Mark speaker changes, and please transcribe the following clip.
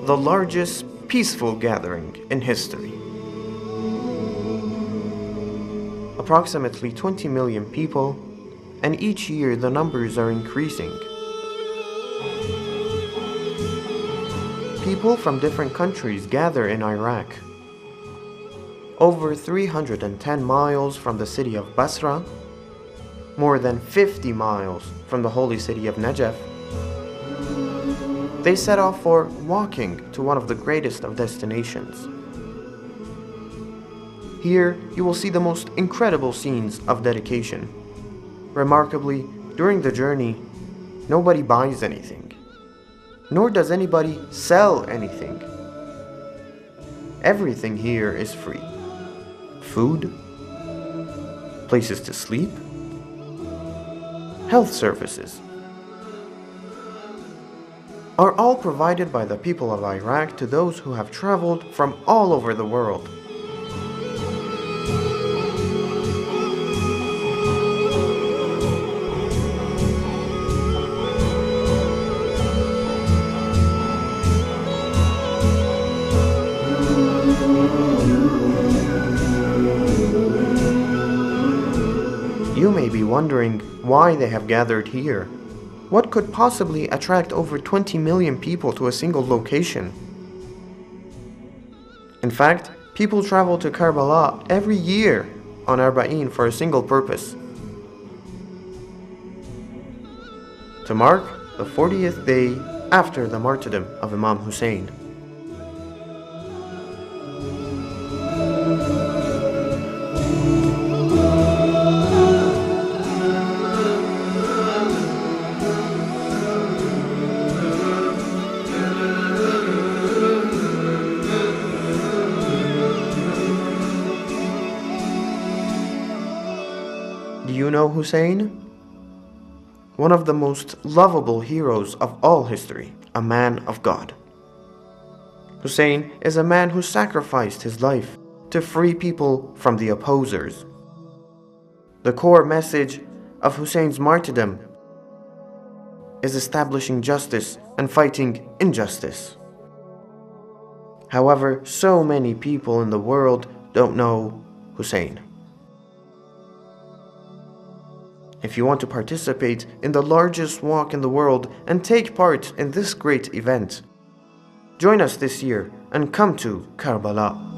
Speaker 1: the largest peaceful gathering in history. Approximately 20 million people, and each year the numbers are increasing. People from different countries gather in Iraq. Over 310 miles from the city of Basra, more than 50 miles from the holy city of Najaf, they set off for walking to one of the greatest of destinations. Here, you will see the most incredible scenes of dedication. Remarkably, during the journey, nobody buys anything, nor does anybody sell anything. Everything here is free. Food, places to sleep, health services are all provided by the people of Iraq to those who have traveled from all over the world. You may be wondering why they have gathered here. What could possibly attract over 20 million people to a single location? In fact, people travel to Karbala every year on Arbaeen for a single purpose: to mark the 40th day after the martyrdom of Imam Hussain. Do you know Hussein? One of the most lovable heroes of all history, a man of God. Hussein is a man who sacrificed his life to free people from the opposers. The core message of Hussein's martyrdom is establishing justice and fighting injustice. However, so many people in the world don't know Hussein. If you want to participate in the largest walk in the world and take part in this great event, join us this year and come to Karbala.